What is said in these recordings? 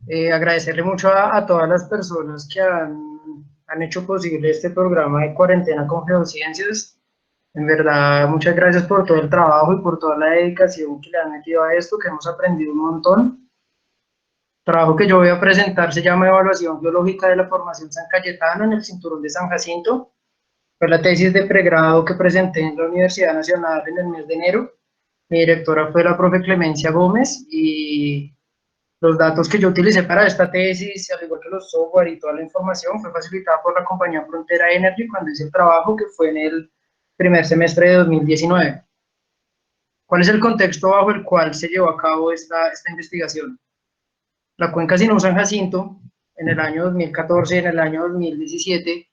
Agradecerle mucho a todas las personas que han hecho posible este programa de cuarentena con geociencias. En verdad, muchas gracias por todo el trabajo y por toda la dedicación que le han metido a esto, que hemos aprendido un montón. El trabajo que yo voy a presentar se llama Evaluación Biológica de la Formación San Cayetano en el Cinturón de San Jacinto. Fue la tesis de pregrado que presenté en la Universidad Nacional en el mes de enero. Mi directora fue la profe Clemencia Gómez y los datos que yo utilicé para esta tesis, al igual que los software y toda la información, fue facilitada por la compañía Frontera Energy cuando hice el trabajo, que fue en el primer semestre de 2019. ¿Cuál es el contexto bajo el cual se llevó a cabo esta investigación? La cuenca Sinú-San Jacinto, en el año 2014 y en el año 2017,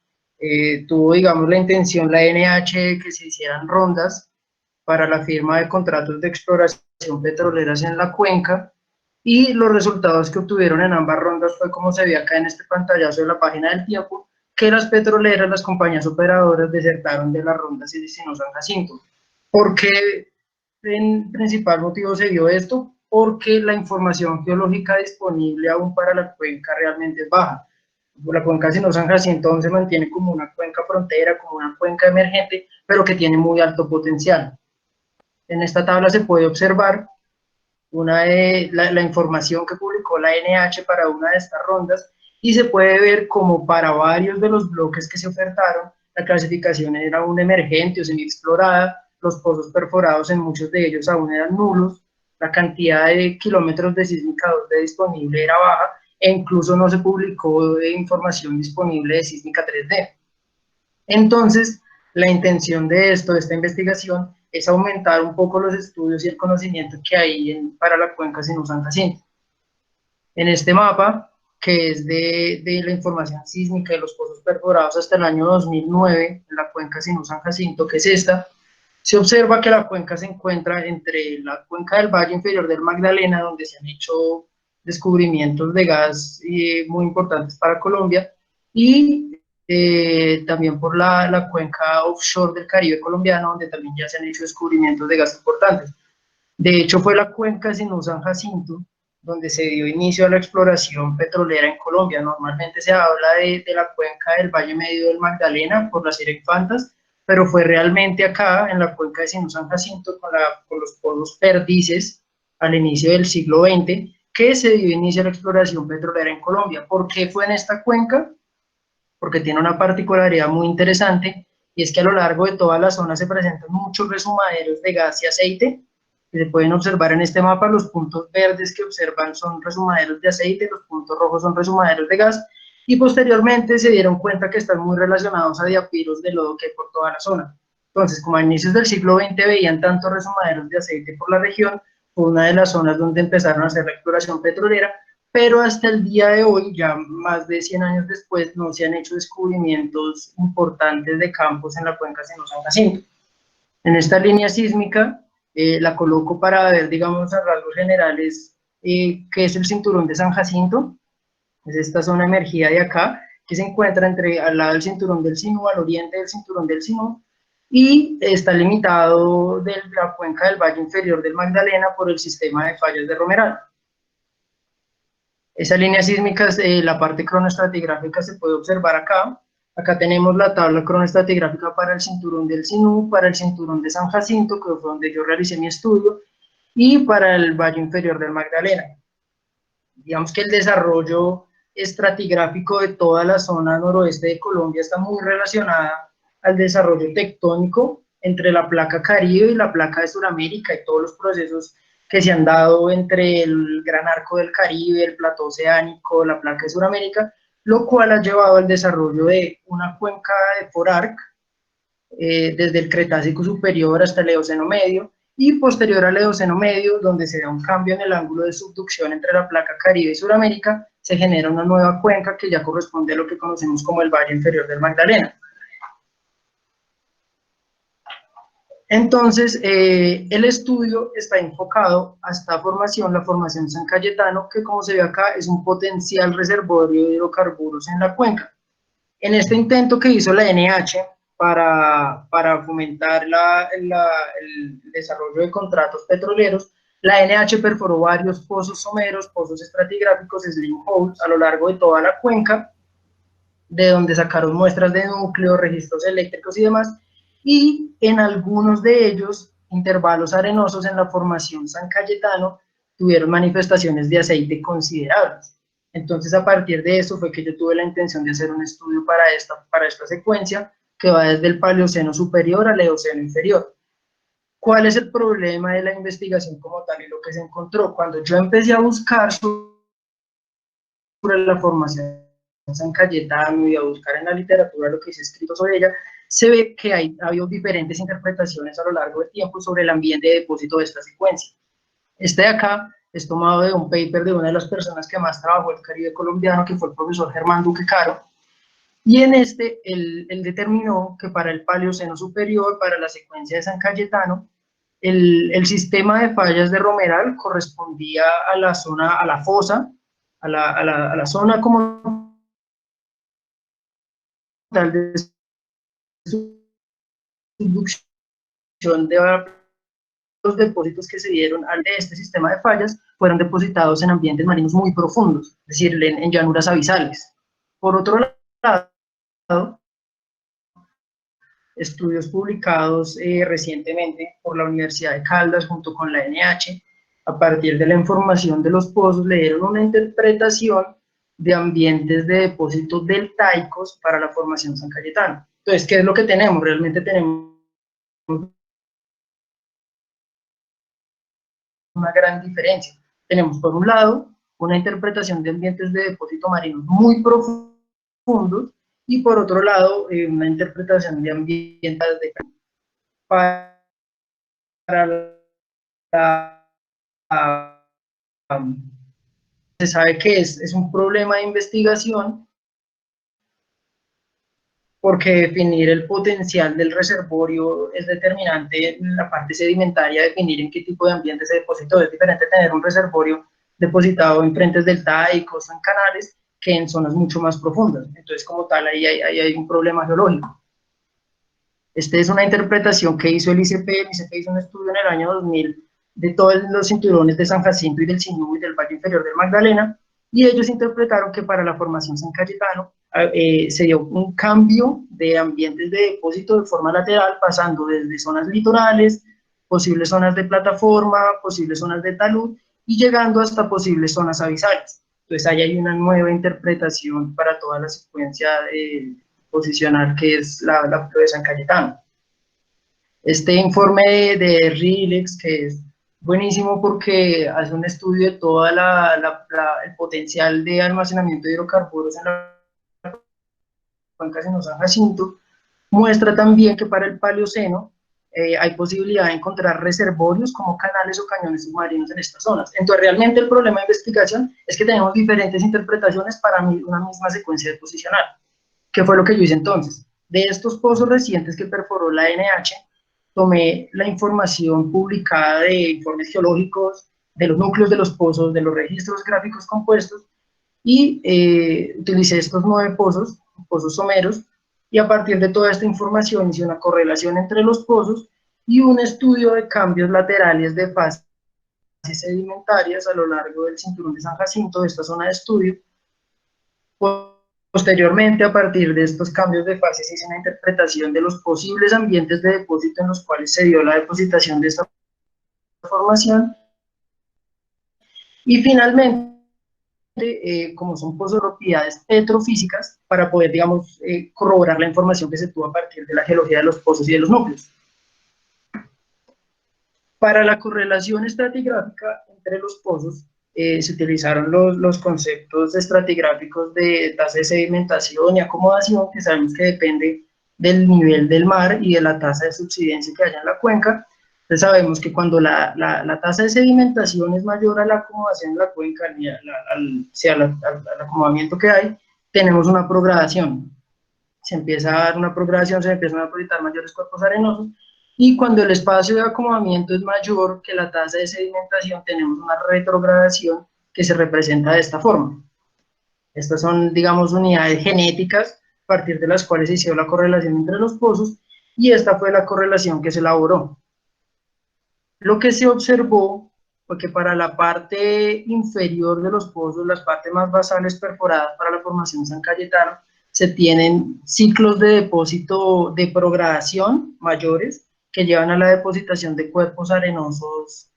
tuvo, digamos, la intención, la NH, de que se hicieran rondas para la firma de contratos de exploración petroleras en la cuenca, y los resultados que obtuvieron en ambas rondas fue como se ve acá en este pantallazo de la página del Tiempo, que las petroleras, las compañías operadoras, desertaron de las rondas y Sinú San Jacinto. ¿Por qué en principal motivo se dio esto? Porque la información geológica disponible aún para la cuenca realmente es baja. La cuenca Sinú San Jacinto aún se mantiene como una cuenca frontera, como una cuenca emergente, pero que tiene muy alto potencial. En esta tabla se puede observar la información que publicó la NH para una de estas rondas, y se puede ver como para varios de los bloques que se ofertaron, la clasificación era aún emergente o semi-explorada, los pozos perforados en muchos de ellos aún eran nulos, la cantidad de kilómetros de sísmica 2D disponible era baja, e incluso no se publicó información disponible de sísmica 3D. Entonces, la intención de esta investigación, es aumentar un poco los estudios y el conocimiento que hay para la cuenca Sinú-San Jacinto. En este mapa, que es de la información sísmica de los pozos perforados hasta el año 2009, en la cuenca Sinú-San Jacinto, que es esta, se observa que la cuenca se encuentra entre la cuenca del Valle Inferior del Magdalena, donde se han hecho descubrimientos de gas muy importantes para Colombia, y también por la cuenca offshore del Caribe colombiano, donde también ya se han hecho descubrimientos de gas importantes. De hecho, fue la cuenca Sinú-San Jacinto donde se dio inicio a la exploración petrolera en Colombia. Normalmente se habla de la cuenca del Valle Medio del Magdalena por las Sierra Infantas, pero fue realmente acá, en la cuenca de Sinú-San Jacinto, con los pozos Perdices, al inicio del siglo XX, que se dio inicio a la exploración petrolera en Colombia. ¿Por qué fue en esta cuenca? Porque tiene una particularidad muy interesante, y es que a lo largo de toda la zona se presentan muchos resumaderos de gas y aceite, que se pueden observar en este mapa. Los puntos verdes que observan son resumaderos de aceite, los puntos rojos son resumaderos de gas, y posteriormente se dieron cuenta que están muy relacionados a diapiros de lodo que hay por toda la zona. Entonces, como a inicios del siglo XX veían tantos resumaderos de aceite por la región, fue una de las zonas donde empezaron a hacer la exploración petrolera, pero hasta el día de hoy, ya más de 100 años después, no se han hecho descubrimientos importantes de campos en la cuenca Sinú-San Jacinto. En esta línea sísmica, la coloco para ver, digamos, a rasgos generales, qué es el cinturón de San Jacinto. Es esta zona emergida de acá, que se encuentra al lado del cinturón del Sinú, al oriente del cinturón del Sinú, y está limitado de la cuenca del Valle Inferior del Magdalena por el sistema de fallas de Romeral. Esa línea sísmica, la parte cronoestratigráfica se puede observar acá. Acá tenemos la tabla cronoestratigráfica para el cinturón del Sinú, para el cinturón de San Jacinto, que fue donde yo realicé mi estudio, y para el Valle Inferior del Magdalena. Digamos que el desarrollo estratigráfico de toda la zona noroeste de Colombia está muy relacionada al desarrollo tectónico entre la placa Caribe y la placa de Sudamérica, y todos los procesos que se han dado entre el Gran Arco del Caribe, el plató oceánico, la placa de Sudamérica, lo cual ha llevado al desarrollo de una cuenca de forarc, desde el Cretácico superior hasta el Eoceno medio, y posterior al Eoceno medio, donde se da un cambio en el ángulo de subducción entre la placa Caribe y Sudamérica, se genera una nueva cuenca que ya corresponde a lo que conocemos como el Valle Inferior del Magdalena. Entonces, el estudio está enfocado a esta formación, la formación San Cayetano, que como se ve acá es un potencial reservorio de hidrocarburos en la cuenca. En este intento que hizo la NH para fomentar el desarrollo de contratos petroleros, La NH perforó varios pozos someros, pozos estratigráficos, slim holes, a lo largo de toda la cuenca, de donde sacaron muestras de núcleo, registros eléctricos y demás, y en algunos de ellos, intervalos arenosos en la formación San Cayetano tuvieron manifestaciones de aceite considerables. Entonces, a partir de eso fue que yo tuve la intención de hacer un estudio para esta secuencia, que va desde el Paleoceno superior al Eoceno inferior. ¿Cuál es el problema de la investigación como tal y lo que se encontró? Cuando yo empecé a buscar sobre la formación de San Cayetano y a buscar en la literatura lo que se ha escrito sobre ella, se ve que ha habido diferentes interpretaciones a lo largo del tiempo sobre el ambiente de depósito de esta secuencia. Este de acá es tomado de un paper de una de las personas que más trabajó el Caribe colombiano, que fue el profesor Germán Duque Caro, y en este él determinó que para el Paleoceno superior, para la secuencia de San Cayetano, el sistema de fallas de Romeral correspondía a la zona, a la fosa, a la zona como tal de subducción de los depósitos que se dieron al de este sistema de fallas fueron depositados en ambientes marinos muy profundos, es decir, en llanuras abisales. Por otro lado, estudios publicados recientemente por la Universidad de Caldas junto con la NH, a partir de la información de los pozos, le dieron una interpretación de ambientes de depósito deltaicos para la formación San Cayetano. Entonces, ¿qué es lo que tenemos? Realmente tenemos una gran diferencia. Tenemos, por un lado, una interpretación de ambientes de depósito marino muy profundos, y por otro lado, una interpretación de ambientes para la, se sabe que es un problema de investigación, porque definir el potencial del reservorio es determinante en la parte sedimentaria, definir en qué tipo de ambiente se depositó. Es diferente tener un reservorio depositado en frentes deltaicos o en canales que en zonas mucho más profundas. Entonces, como tal, ahí hay un problema geológico. Esta es una interpretación que hizo el ICP. El ICP hizo un estudio en el año 2000 de todos los cinturones de San Jacinto y del Sinú y del Valle Inferior del Magdalena, y ellos interpretaron que para la formación San Cayetano se dio un cambio de ambientes de depósito de forma lateral, pasando desde zonas litorales, posibles zonas de plataforma, posibles zonas de talud, y llegando hasta posibles zonas abisales. Entonces ahí hay una nueva interpretación para toda la secuencia posicional que es la de San Cayetano. Este informe de RILEX, que es buenísimo porque hace un estudio de todo el potencial de almacenamiento de hidrocarburos en la cuenca Seno San Jacinto, muestra también que para el Paleoceno hay posibilidad de encontrar reservorios como canales o cañones submarinos en estas zonas. Entonces, realmente el problema de investigación es que tenemos diferentes interpretaciones para una misma secuencia de posicional. ¿Qué fue lo que yo hice entonces? De estos pozos recientes que perforó la NH, tomé la información publicada de informes geológicos, de los núcleos de los pozos, de los registros gráficos compuestos, y utilicé estos 9 pozos someros, y a partir de toda esta información hice una correlación entre los pozos y un estudio de cambios laterales de fases sedimentarias a lo largo del cinturón de San Jacinto, de esta zona de estudio. Posteriormente, a partir de estos cambios de fases, hice una interpretación de los posibles ambientes de depósito en los cuales se dio la depositación de esta formación, y finalmente, como son pozos de propiedades petrofísicas, para poder, digamos, corroborar la información que se tuvo a partir de la geología de los pozos y de los núcleos. Para la correlación estratigráfica entre los pozos, se utilizaron los conceptos estratigráficos de tasa de sedimentación y acomodación, que sabemos que depende del nivel del mar y de la tasa de subsidencia que haya en la cuenca. Entonces sabemos que cuando la tasa de sedimentación es mayor a la acomodación en la cuenca, al acomodamiento que hay, tenemos una progradación. Se empieza a dar una progradación, se empiezan a depositar mayores cuerpos arenosos, y cuando el espacio de acomodamiento es mayor que la tasa de sedimentación, tenemos una retrogradación que se representa de esta forma. Estas son, digamos, unidades genéticas a partir de las cuales se hizo la correlación entre los pozos, y esta fue la correlación que se elaboró. Lo que se observó, fue que para la parte inferior de los pozos, las partes más basales perforadas para la formación San Cayetano, se tienen ciclos de depósito de progradación mayores que llevan a la depositación de cuerpos arenosos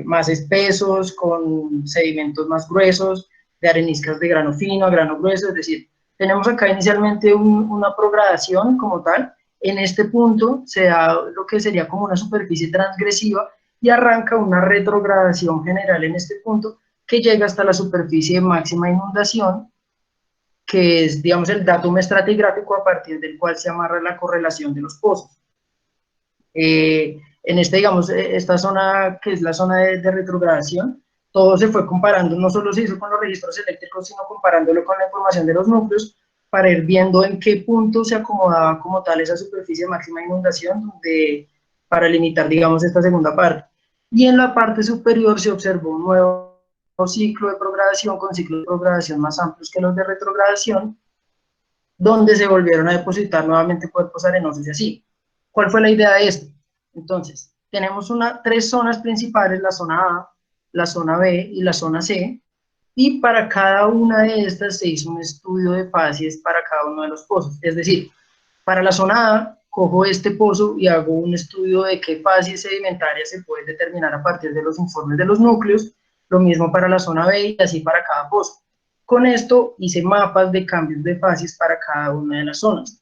más espesos, con sedimentos más gruesos, de areniscas de grano fino a grano grueso, es decir, tenemos acá inicialmente una progradación como tal. En este punto se da lo que sería como una superficie transgresiva y arranca una retrogradación general en este punto que llega hasta la superficie de máxima inundación, que es, digamos, el datum estratigráfico a partir del cual se amarra la correlación de los pozos. En digamos, esta zona que es la zona de retrogradación, todo se fue comparando, no solo se hizo con los registros eléctricos, sino comparándolo con la información de los núcleos, para ir viendo en qué punto se acomodaba como tal esa superficie de máxima inundación, para limitar, digamos, esta segunda parte. Y en la parte superior se observó un nuevo ciclo de progradación, con ciclos de progradación más amplios que los de retrogradación, donde se volvieron a depositar nuevamente cuerpos arenosos y así. ¿Cuál fue la idea de esto? Entonces, tenemos tres zonas principales, la zona A, la zona B y la zona C, y para cada una de estas se hizo un estudio de facies para cada uno de los pozos. Es decir, para la zona A, cojo este pozo y hago un estudio de qué facies sedimentarias se pueden determinar a partir de los informes de los núcleos, lo mismo para la zona B y así para cada pozo. Con esto hice mapas de cambios de facies para cada una de las zonas.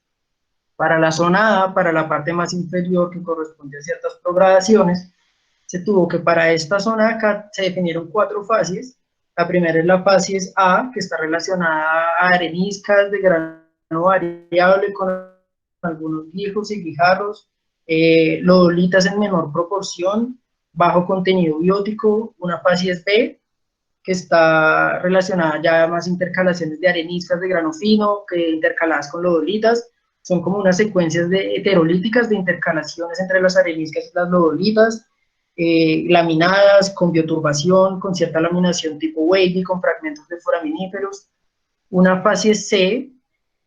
Para la zona A, para la parte más inferior que corresponde a ciertas progradaciones, se tuvo que para esta zona de acá se definieron 4 facies. La primera es la facies A, que está relacionada a areniscas de grano variable con algunos guijos y guijarros, lodolitas en menor proporción, bajo contenido biótico. Una facies B, que está relacionada ya a más intercalaciones de areniscas de grano fino, que intercaladas con lodolitas. Son como unas secuencias heterolíticas de intercalaciones entre las areniscas y las lodolitas, laminadas, con bioturbación, con cierta laminación tipo wavy, con fragmentos de foraminíferos. Una fase C,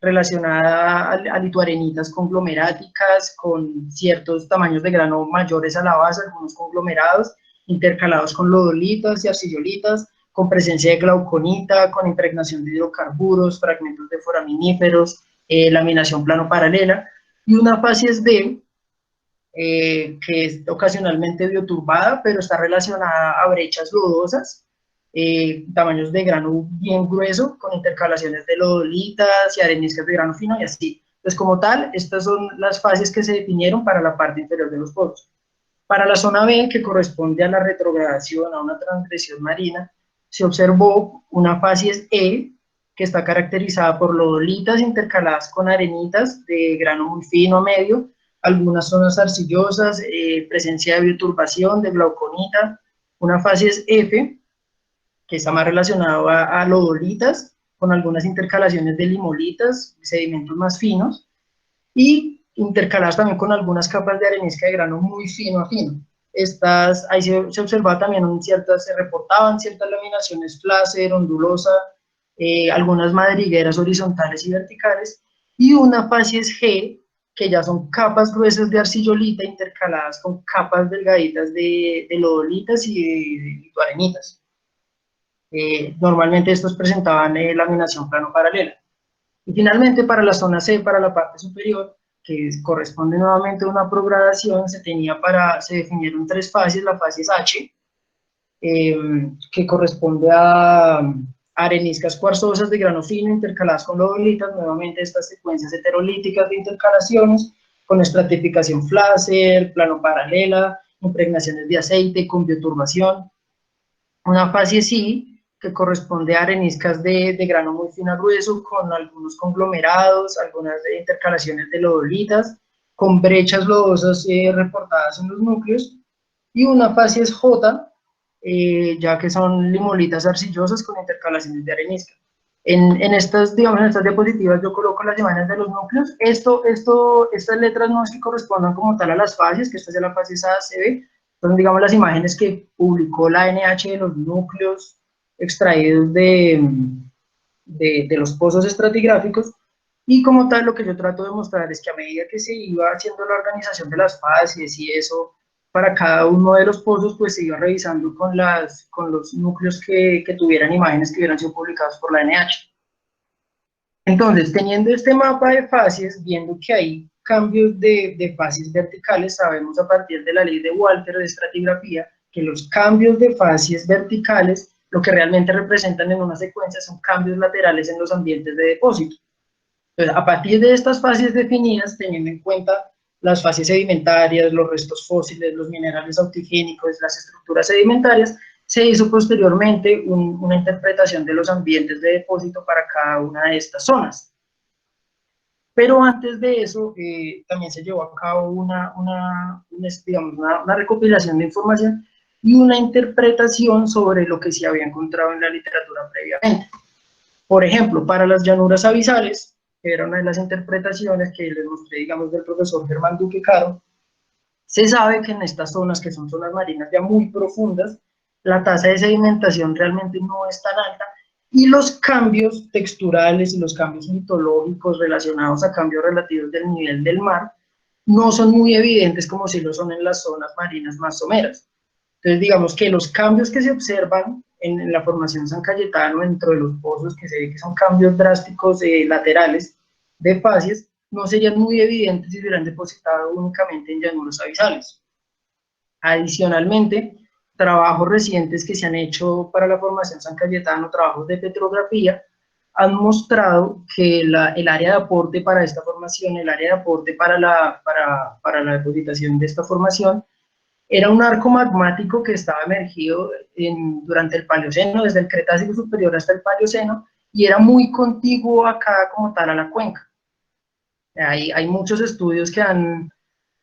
relacionada a litoarenitas conglomeráticas, con ciertos tamaños de grano mayores a la base, algunos conglomerados, intercalados con lodolitas y arcillolitas, con presencia de glauconita, con impregnación de hidrocarburos, fragmentos de foraminíferos, laminación plano paralela. Y una fase D, que es ocasionalmente bioturbada, pero está relacionada a brechas lodosas, tamaños de grano bien grueso, con intercalaciones de lodolitas y areniscas de grano fino y así. Pues como tal, estas son las fases que se definieron para la parte inferior de los pozos. Para la zona B, que corresponde a la retrogradación, a una transgresión marina, se observó una facies E, que está caracterizada por lodolitas intercaladas con arenitas de grano muy fino a medio, algunas zonas arcillosas, presencia de bioturbación, de glauconita. Una facies F, que está más relacionado a lodolitas, con algunas intercalaciones de limolitas, sedimentos más finos, y intercaladas también con algunas capas de arenisca de grano muy fino a fino. Ahí se observaba también se reportaban ciertas laminaciones flácer, ondulosa, algunas madrigueras horizontales y verticales, y una facies G, que ya son capas gruesas de arcillolita intercaladas con capas delgaditas de lodolitas y de litoarenitas. Normalmente estos presentaban laminación plano paralela. Y finalmente, para la zona C, para la parte superior, que corresponde nuevamente a una progradación, se definieron 3 fases. La fase H, que corresponde a areniscas cuarzosas de grano fino intercaladas con lodolitas, nuevamente estas secuencias heterolíticas de intercalaciones, con estratificación flácer, plano paralela, impregnaciones de aceite con bioturbación. Una fase C, que corresponde a areniscas de grano muy fino a grueso, con algunos conglomerados, algunas intercalaciones de lodolitas, con brechas lodosas reportadas en los núcleos, y una fase es J, ya que son limolitas arcillosas con intercalaciones de arenisca. En estas diapositivas yo coloco las imágenes de los núcleos. Estas letras no es que correspondan como tal a las fases, que esta es la fase A, C, B, son, digamos, las imágenes que publicó la NH de los núcleos extraídos de los pozos estratigráficos, y como tal lo que yo trato de mostrar es que a medida que se iba haciendo la organización de las fases y eso, para cada uno de los pozos, pues se iba revisando con los núcleos que tuvieran imágenes que hubieran sido publicados por la NH. Entonces, teniendo este mapa de facies, viendo que hay cambios de facies verticales, sabemos a partir de la ley de Walter de estratigrafía que los cambios de facies verticales lo que realmente representan en una secuencia son cambios laterales en los ambientes de depósito. Entonces, a partir de estas fases definidas, teniendo en cuenta las fases sedimentarias, los restos fósiles, los minerales autigénicos, las estructuras sedimentarias, se hizo posteriormente una interpretación de los ambientes de depósito para cada una de estas zonas. Pero antes de eso, también se llevó a cabo digamos, una recopilación de información y una interpretación sobre lo que se había encontrado en la literatura previamente. Por ejemplo, para las llanuras abisales, que era una de las interpretaciones que les mostré, digamos, del profesor Germán Duque Caro, se sabe que en estas zonas, que son zonas marinas ya muy profundas, la tasa de sedimentación realmente no es tan alta y los cambios texturales y los cambios mitológicos relacionados a cambios relativos del nivel del mar no son muy evidentes como si lo son en las zonas marinas más someras. Entonces, digamos que los cambios que se observan en la formación San Cayetano, dentro de los pozos, que se ve que son cambios drásticos laterales de facies, no serían muy evidentes si hubieran depositado únicamente en llanuras abisales. Adicionalmente, trabajos recientes que se han hecho para la formación San Cayetano, trabajos de petrografía, han mostrado que el área de aporte para esta formación, el área de aporte para la depositación de esta formación, era un arco magmático que estaba emergido durante el Paleoceno, desde el Cretácico superior hasta el Paleoceno, y era muy contiguo acá como tal a la cuenca. Hay muchos estudios que han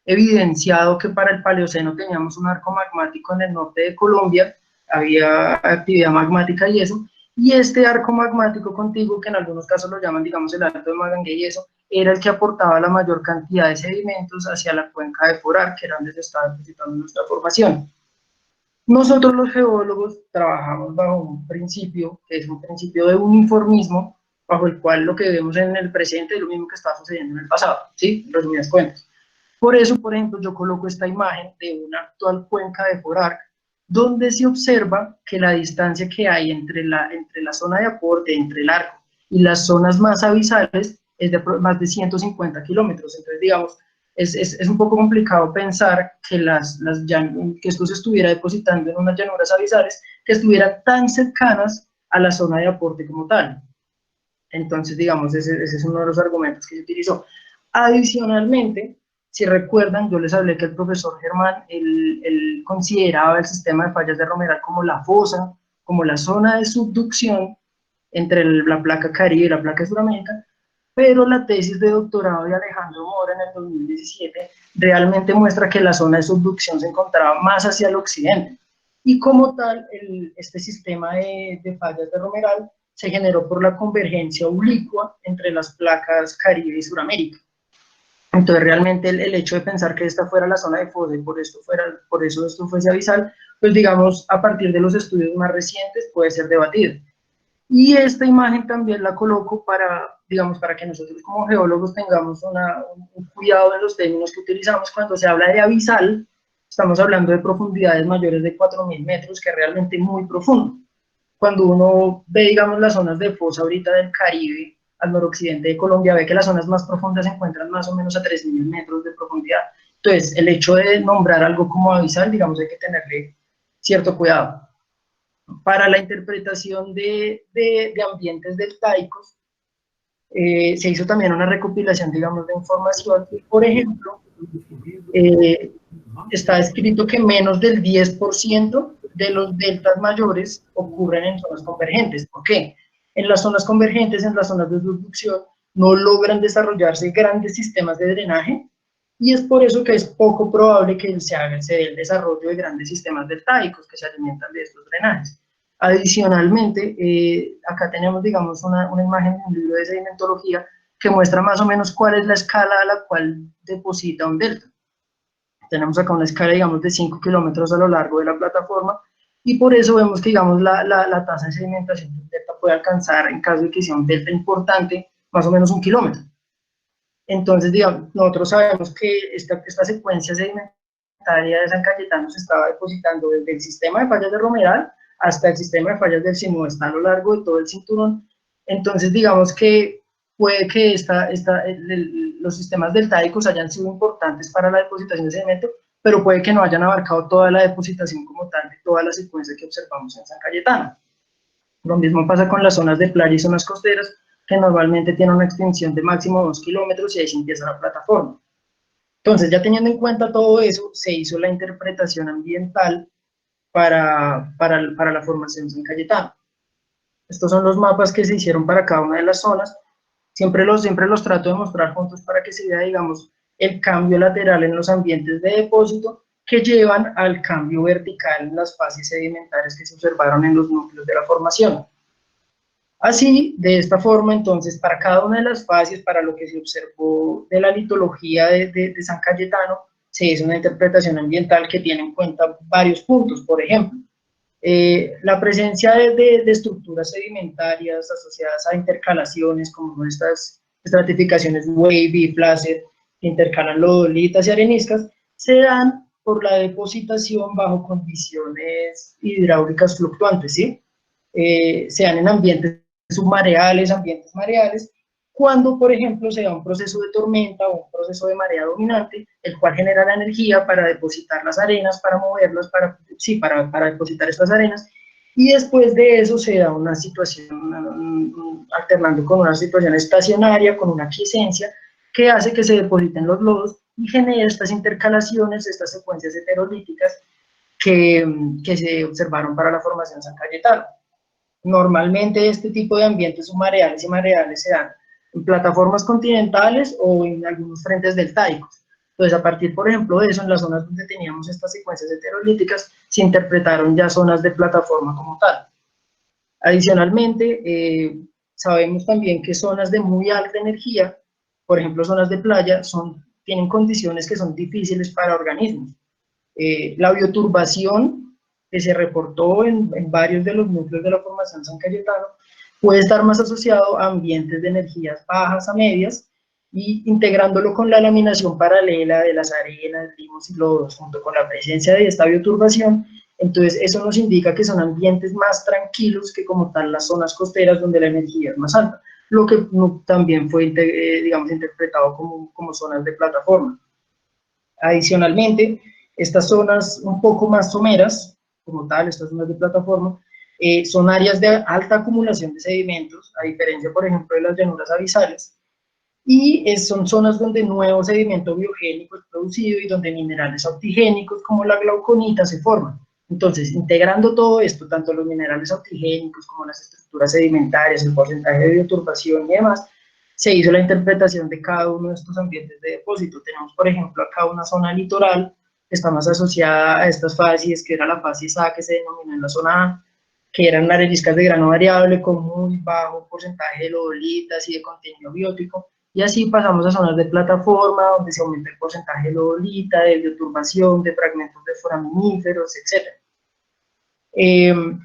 evidenciado que para el Paleoceno teníamos un arco magmático en el norte de Colombia, había actividad magmática y eso, y este arco magmático contiguo, que en algunos casos lo llaman, digamos, el Alto de Magangué y eso, era el que aportaba la mayor cantidad de sedimentos hacia la cuenca de Forar, que era donde se estaba depositando nuestra formación. Nosotros los geólogos trabajamos bajo un principio, que es un principio de uniformismo, bajo el cual lo que vemos en el presente es lo mismo que está sucediendo en el pasado, ¿sí? En resumidas cuentas. Por eso, por ejemplo, yo coloco esta imagen de una actual cuenca de Forar, donde se observa que la distancia que hay entre la zona de aporte, entre el arco y las zonas más abisales es de más de 150 kilómetros. Entonces, digamos, es un poco complicado pensar que, que esto se estuviera depositando en unas llanuras abisales que estuvieran tan cercanas a la zona de aporte como tal. Entonces, digamos, ese es uno de los argumentos que se utilizó. Adicionalmente, si recuerdan, yo les hablé que el profesor Germán, él consideraba el sistema de fallas de Romeral como la fosa, como la zona de subducción entre la placa Caribe y la placa de Sudamérica, pero la tesis de doctorado de Alejandro Mora en el 2017 realmente muestra que la zona de subducción se encontraba más hacia el occidente. Y como tal, este sistema de fallas de Romeral se generó por la convergencia oblicua entre las placas Caribe y Sudamérica. Entonces, realmente el hecho de pensar que esta fuera la zona de fosa y por eso esto fuese abisal, pues digamos, a partir de los estudios más recientes puede ser debatido. Y esta imagen también la coloco para, digamos, para que nosotros como geólogos tengamos un cuidado en los términos que utilizamos. Cuando se habla de abisal, estamos hablando de profundidades mayores de 4.000 metros, que es realmente muy profundo. Cuando uno ve, digamos, las zonas de fosa ahorita del Caribe, al noroccidente de Colombia, ve que las zonas más profundas se encuentran más o menos a 3.000 metros de profundidad. Entonces, el hecho de nombrar algo como abisal, digamos, hay que tenerle cierto cuidado. Para la interpretación de ambientes deltaicos, se hizo también una recopilación, digamos, de información. Por ejemplo, está escrito que menos del 10% de los deltas mayores ocurren en zonas convergentes. ¿Por qué? En las zonas convergentes, en las zonas de subducción, no logran desarrollarse grandes sistemas de drenaje, y es por eso que es poco probable que se dé el desarrollo de grandes sistemas deltaicos que se alimentan de estos drenajes. Adicionalmente, acá tenemos, digamos, una imagen de un libro de sedimentología que muestra más o menos cuál es la escala a la cual deposita un delta. Tenemos acá una escala, digamos, de 5 kilómetros a lo largo de la plataforma, y por eso vemos que, digamos, la tasa de sedimentación del delta puede alcanzar, en caso de que sea un delta importante, más o menos 1 kilómetro. Entonces, digamos, nosotros sabemos que esta secuencia sedimentaria sedimentaria de San Cayetano se estaba depositando desde el sistema de fallas de Romeral hasta el sistema de fallas del Sinú, está a lo largo de todo el cinturón. Entonces, digamos que puede que los sistemas deltáicos hayan sido importantes para la depositación de sedimento, pero puede que no hayan abarcado toda la depositación como tal de toda la secuencia que observamos en San Cayetano. Lo mismo pasa con las zonas de playa y zonas costeras, que normalmente tienen una extensión de máximo 2 kilómetros y ahí se empieza la plataforma. Entonces, ya teniendo en cuenta todo eso, se hizo la interpretación ambiental para la formación San Cayetano. Estos son los mapas que se hicieron para cada una de las zonas. Siempre los trato de mostrar juntos para que se vea, digamos, el cambio lateral en los ambientes de depósito que llevan al cambio vertical en las fases sedimentarias que se observaron en los núcleos de la formación. Así, de esta forma, entonces, para cada una de las fases, para lo que se observó de la litología de San Cayetano, se hizo una interpretación ambiental que tiene en cuenta varios puntos. Por ejemplo, la presencia de estructuras sedimentarias asociadas a intercalaciones, como estas estratificaciones wavy, placer, que intercalan lodolitas y areniscas, se dan por la depositación bajo condiciones hidráulicas fluctuantes, ¿sí? Se dan en ambientes submareales, ambientes mareales, cuando, por ejemplo, se da un proceso de tormenta o un proceso de marea dominante, el cual genera la energía para depositar las arenas, para moverlas, para depositar estas arenas, y después de eso se da una situación, alternando con una situación estacionaria, con una aquiescencia, que hace que se depositen los lodos y genera estas intercalaciones, estas secuencias heterolíticas que se observaron para la formación San Cayetano. Normalmente este tipo de ambientes submareales y mareales se dan en plataformas continentales o en algunos frentes deltaicos. Entonces, a partir, por ejemplo, de eso, en las zonas donde teníamos estas secuencias heterolíticas, se interpretaron ya zonas de plataforma como tal. Adicionalmente, sabemos también que zonas de muy alta energía, por ejemplo, zonas de playa, tienen condiciones que son difíciles para organismos. La bioturbación que se reportó en varios de los núcleos de la formación San Cayetano puede estar más asociado a ambientes de energías bajas a medias, y integrándolo con la laminación paralela de las arenas, limos y lodos, junto con la presencia de esta bioturbación, entonces eso nos indica que son ambientes más tranquilos que como tal las zonas costeras donde la energía es más alta, lo que también fue, digamos, interpretado como zonas de plataforma. Adicionalmente, estas zonas un poco más someras, como tal, estas zonas de plataforma, son áreas de alta acumulación de sedimentos, a diferencia, por ejemplo, de las llanuras abisales, y son zonas donde nuevo sedimento biogénico es producido y donde minerales autigénicos como la glauconita se forman. Entonces, integrando todo esto, tanto los minerales autigénicos como las estructuras sedimentarias, el porcentaje de bioturbación y demás, se hizo la interpretación de cada uno de estos ambientes de depósito. Tenemos, por ejemplo, acá una zona litoral que está más asociada a estas fases, que era la fase A, que se denominó en la zona A, que eran areniscas de grano variable con muy bajo porcentaje de lodolitas y de contenido biótico, y así pasamos a zonas de plataforma, donde se aumenta el porcentaje de lodolita, de bioturbación, de fragmentos de foraminíferos, etc.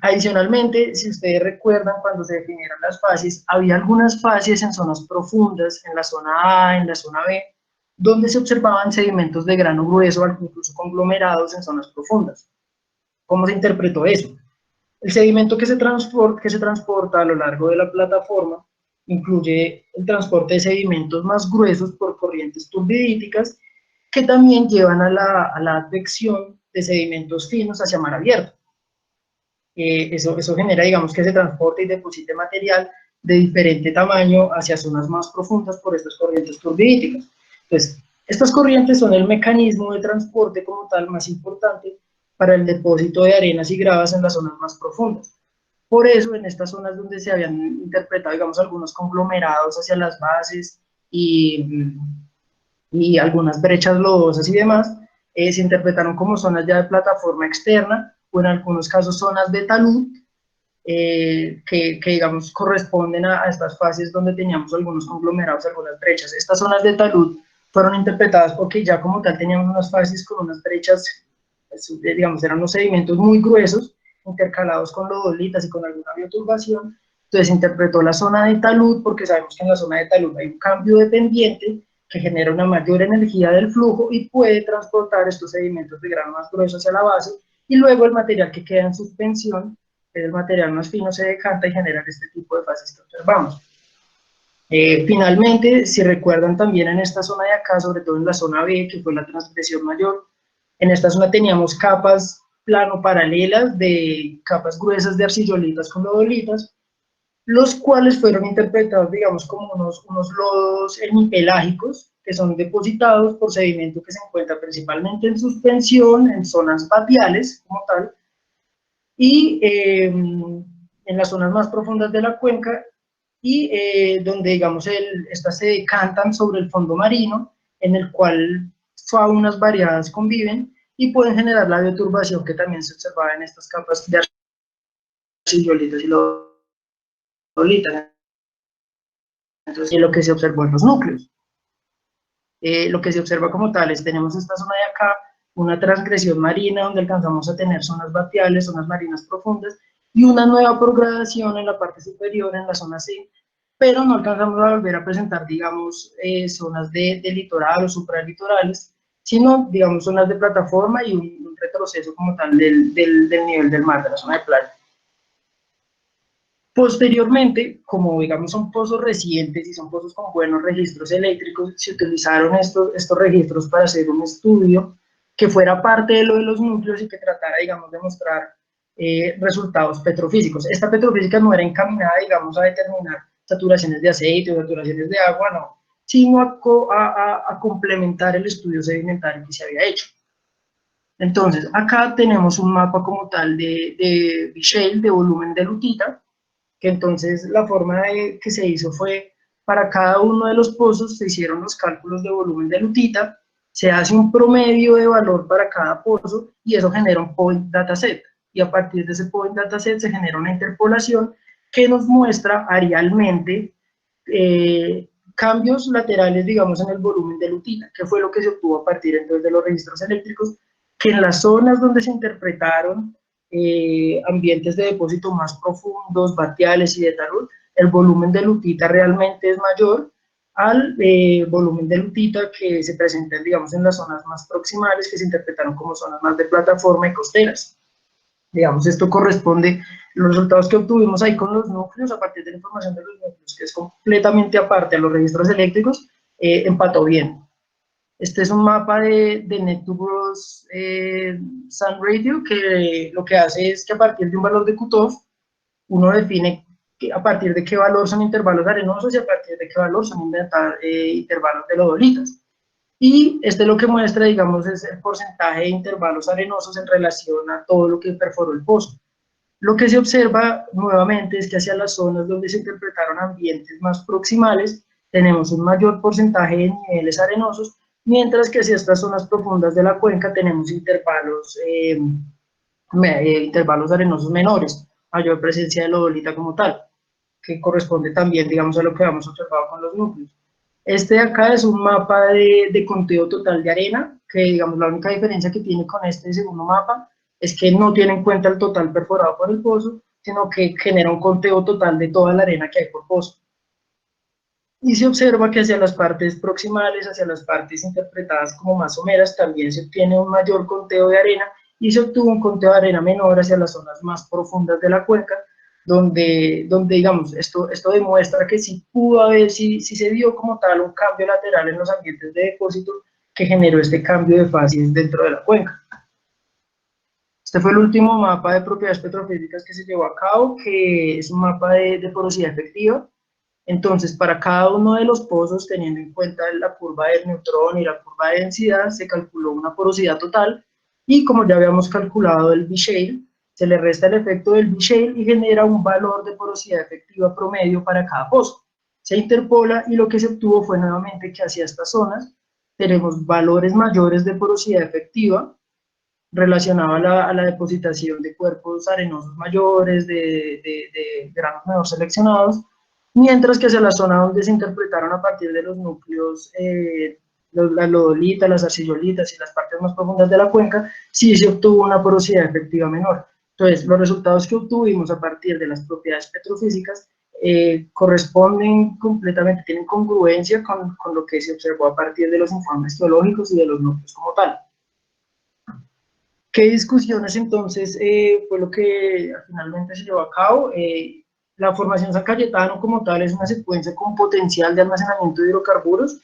Adicionalmente, si ustedes recuerdan, cuando se definieron las fases, había algunas fases en zonas profundas, en la zona A, en la zona B, donde se observaban sedimentos de grano grueso, incluso conglomerados en zonas profundas. ¿Cómo se interpretó eso? El sedimento que se transporta a lo largo de la plataforma incluye el transporte de sedimentos más gruesos por corrientes turbidíticas, que también llevan a la advección de sedimentos finos hacia mar abierto. Eso genera, digamos, que se transporte y deposite material de diferente tamaño hacia zonas más profundas por estas corrientes turbidíticas. Entonces, estas corrientes son el mecanismo de transporte como tal más importante para el depósito de arenas y gravas en las zonas más profundas. Por eso, en estas zonas donde se habían interpretado, digamos, algunos conglomerados hacia las bases y algunas brechas lodosas y demás, se interpretaron como zonas ya de plataforma externa, o en algunos casos zonas de talud, que digamos corresponden a estas fases donde teníamos algunos conglomerados, algunas brechas. Estas zonas de talud fueron interpretadas porque ya como tal teníamos unas fases con unas brechas, digamos, eran unos sedimentos muy gruesos, intercalados con lodolitas y con alguna bioturbación. Entonces se interpretó la zona de talud porque sabemos que en la zona de talud hay un cambio de pendiente que genera una mayor energía del flujo y puede transportar estos sedimentos de grano más grueso hacia la base, y luego el material que queda en suspensión, que es el material más fino, se decanta y genera este tipo de fases que observamos. Finalmente, si recuerdan también en esta zona de acá, sobre todo en la zona B, que fue la transgresión mayor, en esta zona teníamos capas plano paralelas de capas gruesas de arcillolitas con lodolitas, los cuales fueron interpretados, digamos, como unos lodos hemipelágicos que son depositados por sedimento que se encuentra principalmente en suspensión, en zonas batiales como tal, y en las zonas más profundas de la cuenca, y donde, digamos, estas se decantan sobre el fondo marino, en el cual faunas variadas conviven y pueden generar la bioturbación que también se observaba en estas capas de arcillolitas y lodolitas. Entonces, lo que se observó en los núcleos. Lo que se observa como tal es, tenemos esta zona de acá, una transgresión marina donde alcanzamos a tener zonas batiales, zonas marinas profundas, y una nueva progradación en la parte superior, en la zona C, pero no alcanzamos a volver a presentar, digamos, zonas de litoral o supralitorales, sino, digamos, zonas de plataforma y un retroceso como tal del nivel del mar, de la zona de playa. Posteriormente, como digamos son pozos recientes y son pozos con buenos registros eléctricos, se utilizaron estos registros para hacer un estudio que fuera parte de lo de los núcleos y que tratara, digamos, de mostrar resultados petrofísicos. Esta petrofísica no era encaminada, digamos, a determinar saturaciones de aceite o saturaciones de agua, no, sino a complementar el estudio sedimentario que se había hecho. Entonces, acá tenemos un mapa como tal de shale, de volumen de lutita, que entonces la forma que se hizo fue, para cada uno de los pozos se hicieron los cálculos de volumen de lutita, se hace un promedio de valor para cada pozo y eso genera un point dataset, y a partir de ese point dataset se genera una interpolación que nos muestra arealmente cambios laterales, digamos, en el volumen de lutita, que fue lo que se obtuvo a partir entonces de los registros eléctricos, que en las zonas donde se interpretaron ambientes de depósito más profundos, batiales y de talud, el volumen de lutita realmente es mayor al volumen de lutita que se presenta, digamos, en las zonas más proximales, que se interpretaron como zonas más de plataforma y costeras. Digamos, esto corresponde, los resultados que obtuvimos ahí con los núcleos, a partir de la información de los núcleos, que es completamente aparte a los registros eléctricos, empató bien. Este es un mapa de Net2Gross Sun Radio, que lo que hace es que a partir de un valor de cutoff, uno define a partir de qué valor son intervalos arenosos y a partir de qué valor son intervalos de lodolitas. Y lo que muestra, digamos, es el porcentaje de intervalos arenosos en relación a todo lo que perforó el pozo. Lo que se observa nuevamente es que hacia las zonas donde se interpretaron ambientes más proximales, tenemos un mayor porcentaje de niveles arenosos, mientras que hacia estas zonas profundas de la cuenca tenemos intervalos arenosos menores, mayor presencia de lodolita como tal, que corresponde también, digamos, a lo que hemos observado con los núcleos. Este de acá es un mapa de conteo total de arena, que, digamos, la única diferencia que tiene con este segundo mapa es que no tiene en cuenta el total perforado por el pozo, sino que genera un conteo total de toda la arena que hay por pozo. Y se observa que hacia las partes proximales, hacia las partes interpretadas como más someras, también se obtiene un mayor conteo de arena, y se obtuvo un conteo de arena menor hacia las zonas más profundas de la cuenca, donde digamos, esto demuestra que sí pudo haber, sí se dio como tal un cambio lateral en los ambientes de depósito que generó este cambio de fases dentro de la cuenca. Este fue el último mapa de propiedades petrofísicas que se llevó a cabo, que es un mapa de porosidad efectiva. Entonces, para cada uno de los pozos, teniendo en cuenta la curva del neutrón y la curva de densidad, se calculó una porosidad total, y como ya habíamos calculado el B-shale, se le resta el efecto del B-shale y genera un valor de porosidad efectiva promedio para cada pozo. Se interpola y lo que se obtuvo fue nuevamente que hacia estas zonas tenemos valores mayores de porosidad efectiva relacionado a la depositación de cuerpos arenosos mayores, de granos mejor seleccionados, mientras que hacia la zona donde se interpretaron a partir de los núcleos, las lodolitas, las arcillolitas y las partes más profundas de la cuenca, sí se obtuvo una porosidad efectiva menor. Entonces, los resultados que obtuvimos a partir de las propiedades petrofísicas corresponden completamente, tienen congruencia con lo que se observó a partir de los informes geológicos y de los núcleos como tal. ¿Qué discusiones entonces fue lo que finalmente se llevó a cabo? La formación San Cayetano como tal es una secuencia con potencial de almacenamiento de hidrocarburos.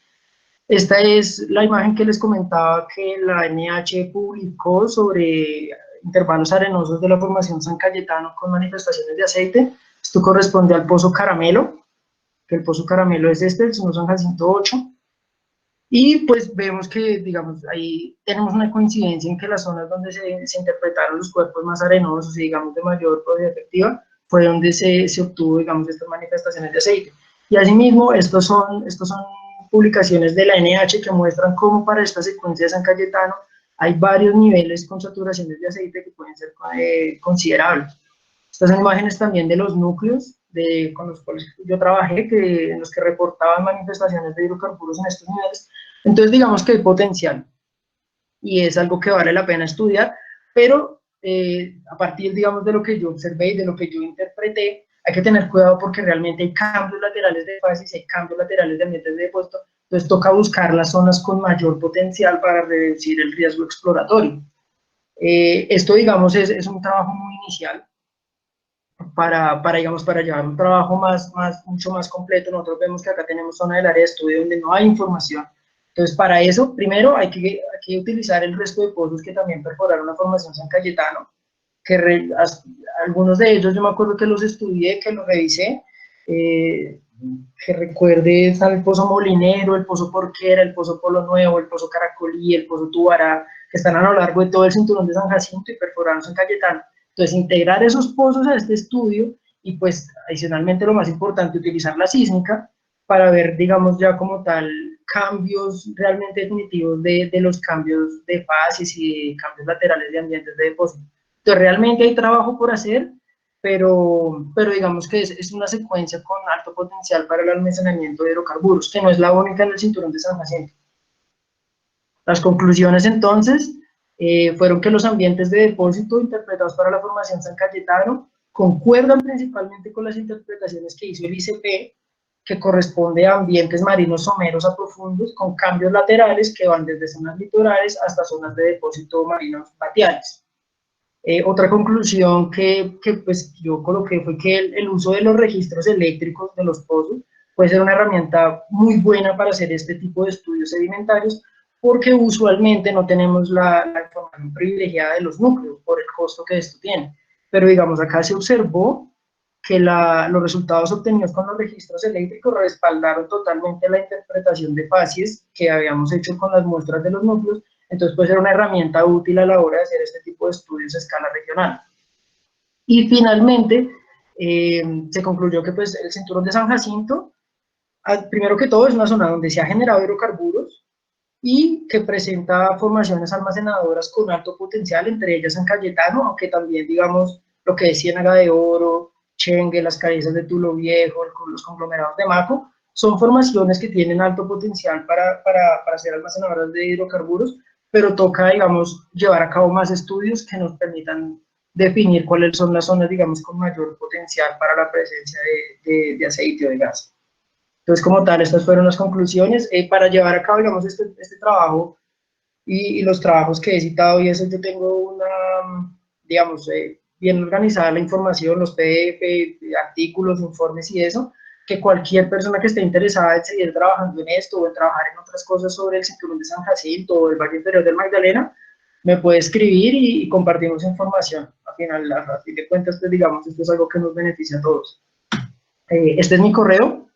Esta es la imagen que les comentaba que la NH publicó sobre intervalos arenosos de la formación San Cayetano con manifestaciones de aceite. Esto corresponde al Pozo Caramelo, que el Pozo Caramelo es este, el San Jacinto 8. Y pues vemos que, digamos, ahí tenemos una coincidencia en que las zonas donde se interpretaron los cuerpos más arenosos y, digamos, de mayor propiedad efectiva, fue donde se obtuvo, digamos, estas manifestaciones de aceite. Y asimismo, estos son publicaciones de la NH que muestran cómo para esta secuencia de San Cayetano hay varios niveles con saturaciones de aceite que pueden ser considerables. Estas son imágenes también de los núcleos con los cuales yo trabajé, en los que reportaban manifestaciones de hidrocarburos en estos niveles. Entonces, digamos que hay potencial y es algo que vale la pena estudiar, pero a partir, digamos, de lo que yo observé y de lo que yo interpreté, hay que tener cuidado porque realmente hay cambios laterales de fases, hay cambios laterales de ambientes de depósito, entonces toca buscar las zonas con mayor potencial para reducir el riesgo exploratorio. Esto, digamos, es un trabajo muy inicial, digamos, para llevar un trabajo mucho más completo. Nosotros vemos que acá tenemos zona del área de estudio donde no hay información. Entonces, para eso, primero hay que utilizar el resto de pozos que también perforaron la formación San Cayetano, algunos de ellos yo me acuerdo que los estudié, que los revisé, que recuerde, está el Pozo Molinero, el Pozo Porquera, el Pozo Polo Nuevo, el Pozo Caracolí, el Pozo Tubará, que están a lo largo de todo el cinturón de San Jacinto y perforaron San Cayetano. Entonces, integrar esos pozos a este estudio y pues adicionalmente lo más importante, utilizar la sísmica para ver, digamos, ya como tal, cambios realmente definitivos de los cambios de fases y de cambios laterales de ambientes de depósito. Entonces, realmente hay trabajo por hacer, pero digamos que es una secuencia con alto potencial para el almacenamiento de hidrocarburos, que no es la única en el cinturón de San Jacinto. Las conclusiones, entonces, fueron que los ambientes de depósito interpretados para la formación San Cayetano concuerdan principalmente con las interpretaciones que hizo el ICP, que corresponde a ambientes marinos someros a profundos, con cambios laterales que van desde zonas litorales hasta zonas de depósito marinos batiales. Otra conclusión que pues, yo coloqué fue que el uso de los registros eléctricos de los pozos puede ser una herramienta muy buena para hacer este tipo de estudios sedimentarios, porque usualmente no tenemos la información privilegiada de los núcleos por el costo que esto tiene. Pero digamos, acá se observó que los resultados obtenidos con los registros eléctricos respaldaron totalmente la interpretación de fases que habíamos hecho con las muestras de los núcleos. Entonces puede ser una herramienta útil a la hora de hacer este tipo de estudios a escala regional. Y finalmente, se concluyó que pues, el cinturón de San Jacinto, primero que todo, es una zona donde se ha generado hidrocarburos y que presenta formaciones almacenadoras con alto potencial, entre ellas San Cayetano, aunque también, digamos, lo que es Ciénaga de Oro, Chengue, las Cabezas de Tulo Viejo, los conglomerados de Maco, son formaciones que tienen alto potencial para ser almacenadoras de hidrocarburos, pero toca, digamos, llevar a cabo más estudios que nos permitan definir cuáles son las zonas, digamos, con mayor potencial para la presencia de aceite o de gas. Entonces, como tal, estas fueron las conclusiones. Para llevar a cabo, digamos, este trabajo y los trabajos que he citado y eso, yo tengo una, digamos, bien organizada la información, los PDF, artículos, informes y eso, que cualquier persona que esté interesada en seguir trabajando en esto o en trabajar en otras cosas sobre el cinturón de San Jacinto o el Valle Inferior del Magdalena, me puede escribir y compartimos información. A fin de cuentas, pues, digamos, esto es algo que nos beneficia a todos. Este es mi correo.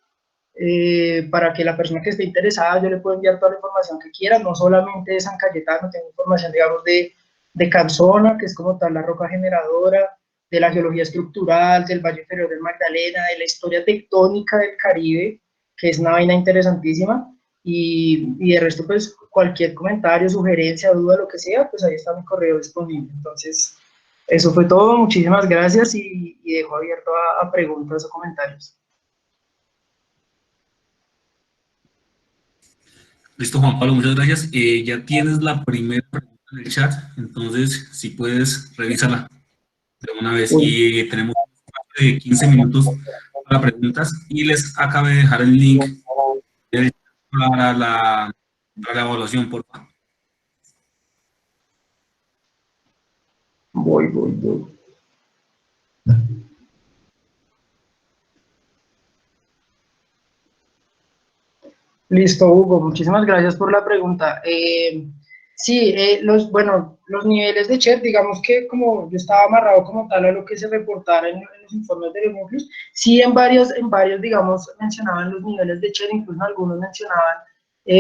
Para que la persona que esté interesada, yo le puedo enviar toda la información que quiera, no solamente de San Cayetano, tengo información, digamos, de Canzona, que es como tal la roca generadora, de la geología estructural, del Valle Inferior del Magdalena, de la historia tectónica del Caribe, que es una vaina interesantísima, y de resto, pues, cualquier comentario, sugerencia, duda, lo que sea, pues ahí está mi correo disponible. Entonces, eso fue todo, muchísimas gracias y dejo abierto a preguntas o comentarios. Listo, Juan Pablo, muchas gracias. Ya tienes la primera pregunta en el chat, entonces si puedes revisarla de una vez. Y tenemos 15 minutos para preguntas y les acabé de dejar el link para la evaluación, por favor. Voy. Listo, Hugo, muchísimas gracias por la pregunta. Sí, los niveles de Chet, digamos que como yo estaba amarrado como tal a lo que se reportara en los informes de los núcleos, sí en varios, digamos, mencionaban los niveles de Chet, incluso algunos mencionaban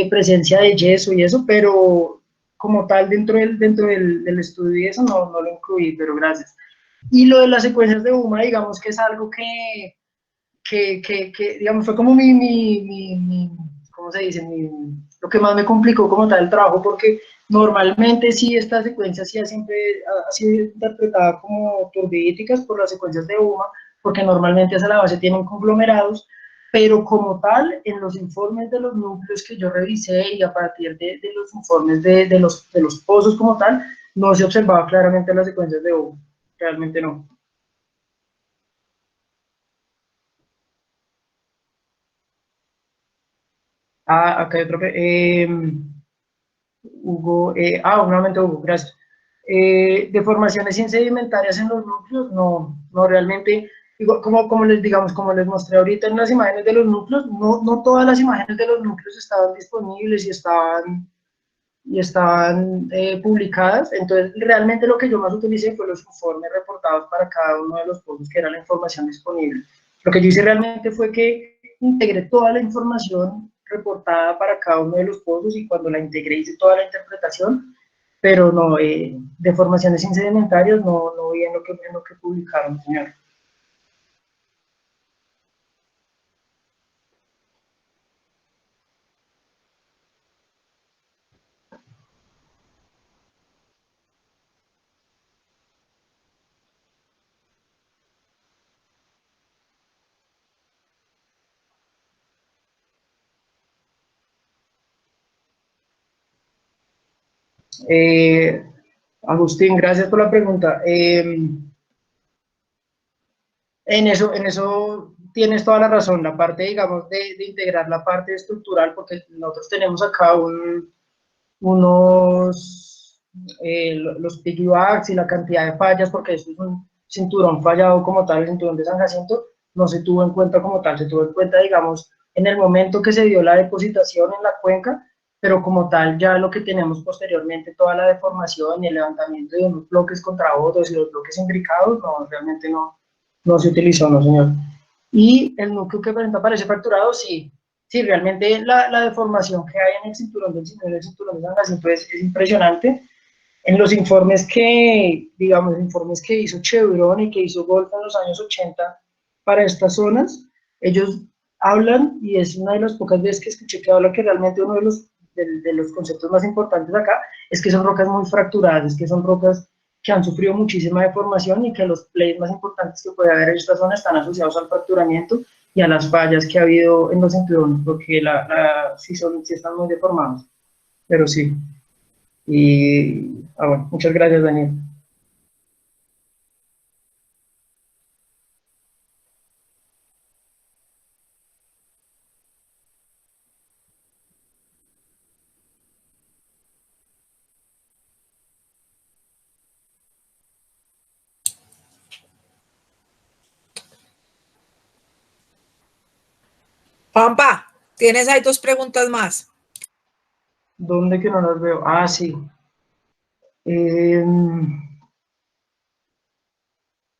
presencia de yeso y eso, pero como tal dentro del estudio y eso no lo incluí, pero gracias. Y lo de las secuencias de UMA, digamos que es algo que digamos, fue como ¿cómo se dice? Lo que más me complicó como tal el trabajo, porque normalmente sí esta secuencia sí siempre ha sido interpretada como turbidíticas por las secuencias de UMA, porque normalmente esa la base tienen conglomerados, pero como tal, en los informes de los núcleos que yo revisé y a partir de los informes de los pozos como tal, no se observaba claramente las secuencias de UMA, realmente no. Acá hay otro. Hugo, nuevamente Hugo, gracias. Deformaciones insedimentarias en los núcleos, no realmente, digo, como les mostré ahorita en las imágenes de los núcleos, no todas las imágenes de los núcleos estaban disponibles y estaban publicadas, entonces realmente lo que yo más utilicé fue los informes reportados para cada uno de los pozos, que era la información disponible. Lo que yo hice realmente fue que integré toda la información reportada para cada uno de los pozos y cuando la integré hice toda la interpretación, pero no, deformaciones insedimentarias no vi en lo que publicaron, señor. Eh, Agustín, gracias por la pregunta. En eso tienes toda la razón, la parte, digamos, de integrar la parte estructural, porque nosotros tenemos acá los piggybacks y la cantidad de fallas, porque esto es un cinturón fallado como tal, el cinturón de San Jacinto, no se tuvo en cuenta como tal, se tuvo en cuenta, digamos, en el momento que se dio la depositación en la cuenca, pero como tal, ya lo que tenemos posteriormente, toda la deformación y el levantamiento de unos bloques contra otros y los bloques imbricados, no, realmente no se utilizó, no, señor. Y el núcleo que presenta parece fracturado, sí, sí, realmente la deformación que hay en el cinturón de San Jacinto es impresionante. En los informes digamos, informes que hizo Chevron y que hizo Golf en los años 80 para estas zonas, ellos hablan, y es una de las pocas veces que escuché que habla que realmente uno de los conceptos más importantes acá es que son rocas muy fracturadas, es que son rocas que han sufrido muchísima deformación y que los plays más importantes que puede haber en esta zona están asociados al fracturamiento y a las fallas que ha habido en los cinturones, porque sí están muy deformados, pero sí. Bueno, muchas gracias, Daniel. Pampa, tienes ahí 2 preguntas más. ¿Dónde que no las veo? Sí.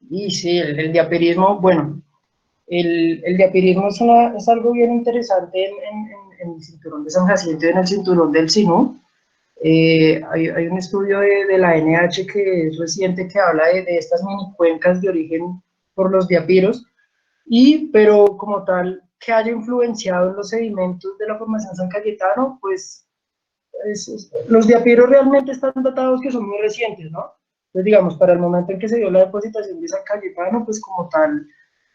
Y sí, el diapirismo, bueno, el diapirismo es algo bien interesante en el cinturón de San Jacinto y en el cinturón del Sinú. Hay un estudio de la NH que es reciente que habla de estas mini cuencas de origen por los diapiros, pero como tal, que haya influenciado en los sedimentos de la formación San Cayetano, pues los diapiros realmente están datados que son muy recientes, ¿no? Entonces, digamos, para el momento en que se dio la depositación de San Cayetano, pues como tal,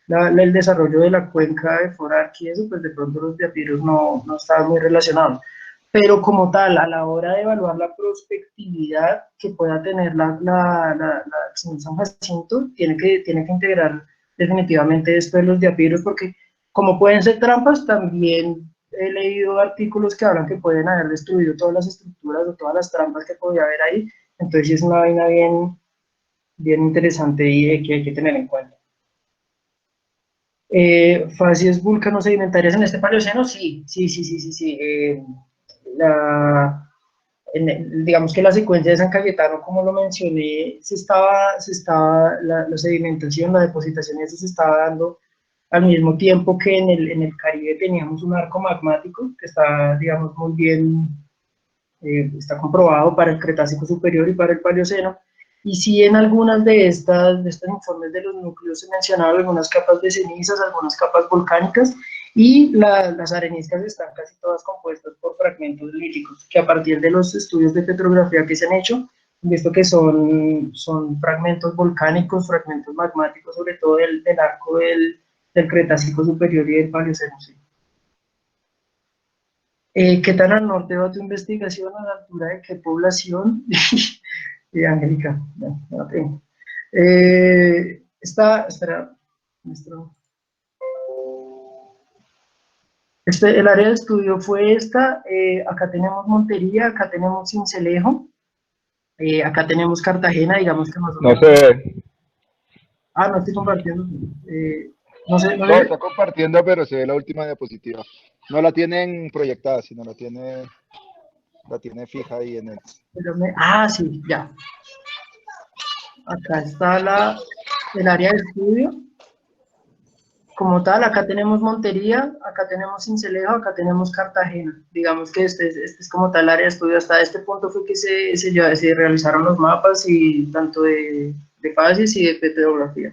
el desarrollo de la cuenca de Forarqui y eso, pues de pronto los diapiros no estaban muy relacionados. Pero como tal, a la hora de evaluar la prospectividad que pueda tener el señor San Jacinto, tiene que integrar definitivamente esto de los diapiros, porque como pueden ser trampas, también he leído artículos que hablan que pueden haber destruido todas las estructuras o todas las trampas que podía haber ahí, entonces sí es una vaina bien, bien interesante y que hay que tener en cuenta. Facies vulcano-sedimentarias en este Paleoceno, sí, sí, sí, sí, sí, sí. Digamos que la secuencia de San Cayetano, como lo mencioné, la sedimentación, la depositación, eso se estaba dando al mismo tiempo que en el Caribe teníamos un arco magmático que está, digamos, muy bien, está comprobado para el Cretácico superior y para el Paleoceno. Y sí, en algunas de estos informes de los núcleos se mencionaban algunas capas de cenizas, algunas capas volcánicas, y las areniscas están casi todas compuestas por fragmentos líticos, que a partir de los estudios de petrografía que se han hecho, han visto que son fragmentos volcánicos, fragmentos magmáticos, sobre todo del arco del Cretácico superior y del Paleoceno. Sí. ¿Qué tan al norte va tu investigación? ¿A la altura de qué población? Angélica, no tengo. Espera, nuestro, el área de estudio fue esta, acá tenemos Montería, acá tenemos Sincelejo, acá tenemos Cartagena, digamos que más o No menos. sé. Ah, no estoy compartiendo. No sé, no No, sé. está compartiendo, pero se ve la última diapositiva. No la tienen proyectada, sino la tiene fija ahí en el. Ah, sí, ya. Acá está el área de estudio. Como tal, acá tenemos Montería, acá tenemos Sincelejo, acá tenemos Cartagena. Digamos que este es como tal área de estudio. Hasta este punto fue que se realizaron los mapas y tanto de fases y de petrografía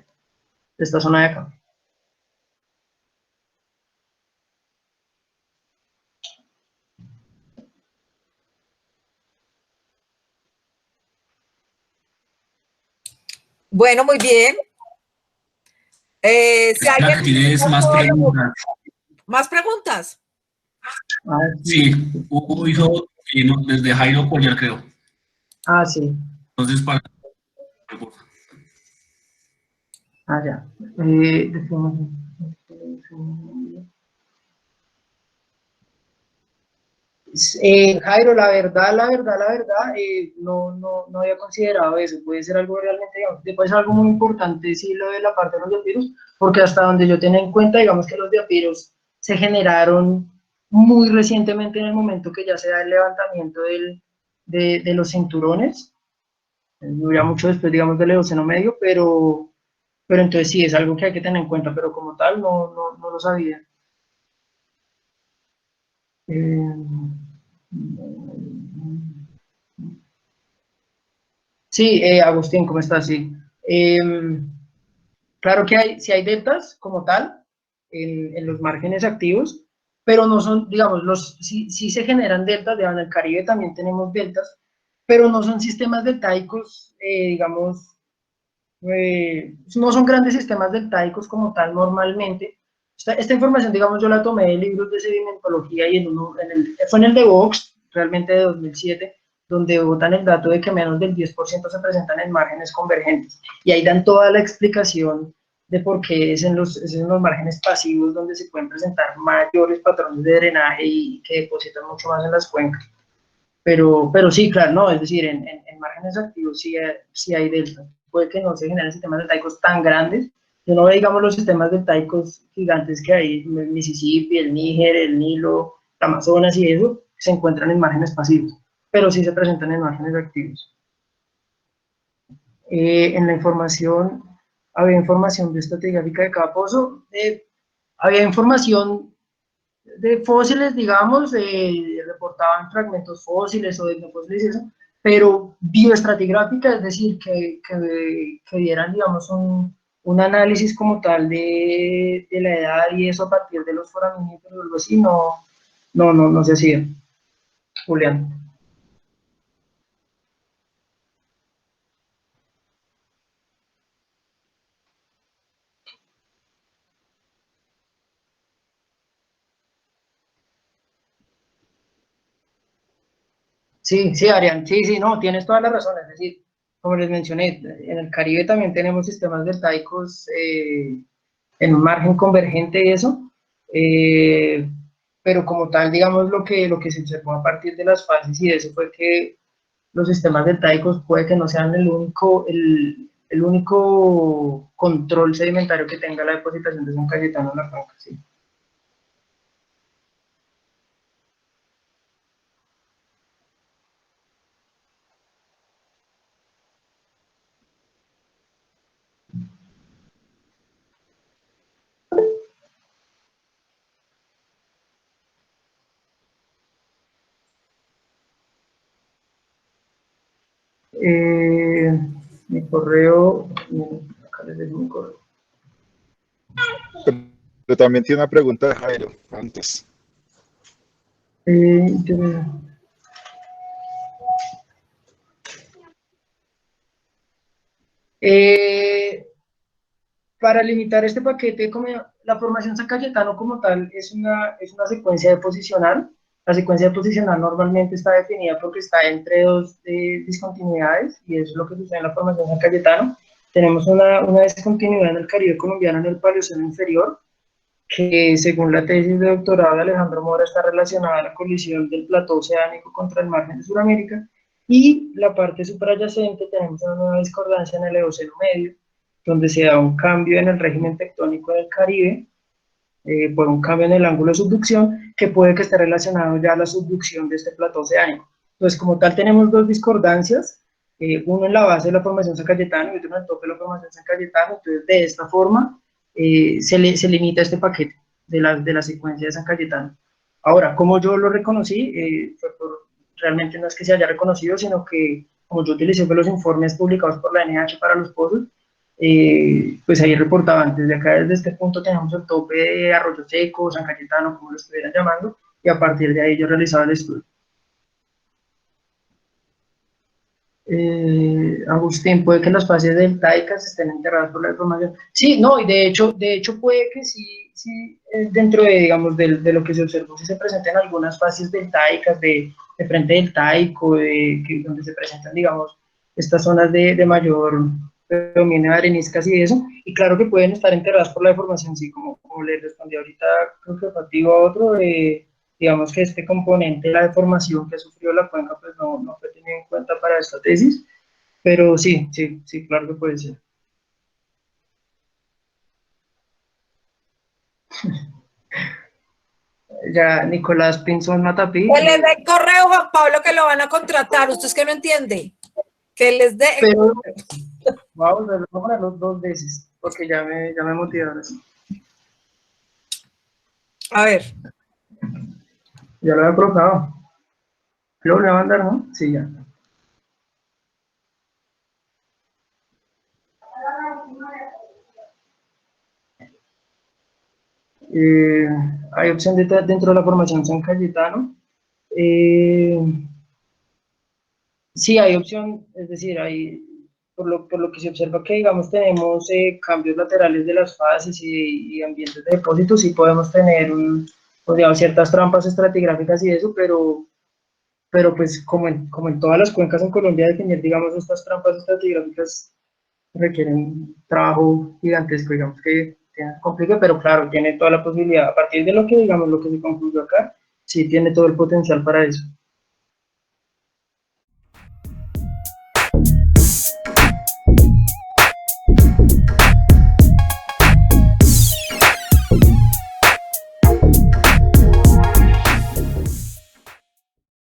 de esta zona de acá. Bueno, muy bien. Si La alguien que tienes más preguntas. ¿Más preguntas? Ah, Sí, Hugo hizo desde Jairo Collier, creo. ah, sí. Entonces, para... Ah, ya. Jairo, la verdad, no había considerado eso. Puede ser algo realmente, digamos, puede ser algo muy importante, sí, lo de la parte de los diapiros, porque hasta donde yo tenía en cuenta, digamos que los diapiros se generaron muy recientemente en el momento que ya se da el levantamiento de los cinturones, ya mucho después, digamos, del Eoceno medio, pero entonces sí, es algo que hay que tener en cuenta, pero como tal, no lo sabía. Eh, Sí, Agustín, ¿cómo estás? Sí. Claro que sí hay deltas como tal en los márgenes activos, pero no son, digamos, sí se generan deltas, en el Caribe también tenemos deltas, pero no son sistemas deltaicos, digamos, no son grandes sistemas deltaicos como tal normalmente. Esta información, digamos, yo la tomé de libros de sedimentología y fue en el de Vox, realmente de 2007, donde botan el dato de que menos del 10% se presentan en márgenes convergentes. Y ahí dan toda la explicación de por qué es en los márgenes pasivos donde se pueden presentar mayores patrones de drenaje y que depositan mucho más en las cuencas. Pero sí, claro, no, es decir, en márgenes activos sí hay delta. Puede que no se generen sistemas deltaicos tan grandes. Yo no veo, digamos, los sistemas deltaicos gigantes que hay, el Mississippi, el Níger, el Nilo, el Amazonas y eso, se encuentran en márgenes pasivos, pero sí se presentan en márgenes activos. En la información, había información de estratigráfica de cada pozo, había información de fósiles, digamos, reportaban fragmentos fósiles o de no fósiles y eso, pero bioestratigráfica, es decir, que dieran, digamos, un análisis como tal de la edad y eso a partir de los foraminíferos o algo así, no se hacía, Julián. Sí, sí, Arián, sí, sí, no, tienes toda la razón, es decir, como les mencioné, en el Caribe también tenemos sistemas deltaicos en un margen convergente y eso, pero como tal, digamos, lo que se observó a partir de las fases y eso fue que los sistemas deltaicos puede que no sean el único control sedimentario que tenga la depositación de San Cayetano en la cuenca, sí. Mi correo, acá les dejo mi correo. Pero también tiene una pregunta de Jairo antes. Para limitar este paquete, como la formación San Cayetano como tal es una secuencia deposicional. La secuencia deposicional normalmente está definida porque está entre dos discontinuidades, y eso es lo que sucede en la formación San Cayetano. Tenemos una discontinuidad en el Caribe colombiano en el Paleoceno inferior, que según la tesis de doctorado de Alejandro Mora está relacionada a la colisión del plató oceánico contra el margen de Sudamérica, y la parte supradyacente tenemos una nueva discordancia en el Eoceno medio, donde se da un cambio en el régimen tectónico del Caribe, por un cambio en el ángulo de subducción, que puede que esté relacionado ya a la subducción de este plató oceánico. Entonces, como tal, tenemos dos discordancias, uno en la base de la formación San Cayetano y otro en el tope de la formación San Cayetano. Entonces, de esta forma, se limita este paquete de la secuencia de San Cayetano. Ahora, como yo lo reconocí, realmente no es que se haya reconocido, sino que como yo utilicé los informes publicados por la NH para los pozos, pues ahí reportaban, desde acá, desde este punto tenemos el tope de Arroyo Seco, San Cayetano, como lo estuvieran llamando, y a partir de ahí yo realizaba el estudio. Agustín, puede que las fases deltaicas estén enterradas por la deformación. Sí, no, y de hecho puede que sí, dentro de, digamos, de lo que se observó, sí se presenten algunas fases deltaicas de frente deltaico, donde se presentan, digamos, estas zonas de mayor predominio de areniscas y eso, y claro que pueden estar enterradas por la deformación, sí, como le respondí ahorita, creo que fatigo a otro, digamos que este componente, la deformación que sufrió la cuenca, pues no fue tenido en cuenta para esta tesis, pero sí, claro que puede ser. Ya, Nicolás Pinzón Matapí. Que les dé correo, Juan Pablo, que lo van a contratar. ¿Usted es que no entiende? Que les dé. Pero vamos a ponerlo 2 veces, porque ya me motivaron así. A ver. Ya lo había colocado. Lo voy a mandar, ¿no? Sí, ya. Hay opción dentro de la formación San Cayetano. Sí, hay opción, es decir, por lo que se observa que, digamos, tenemos cambios laterales de las fases y ambientes de depósito, sí podemos tener pues, digamos, ciertas trampas estratigráficas y eso, pero pues como en todas las cuencas en Colombia, definir, digamos, estas trampas estratigráficas requieren un trabajo gigantesco, digamos que complica, pero claro, tiene toda la posibilidad, a partir de lo que, digamos, lo que se concluyó acá, sí tiene todo el potencial para eso.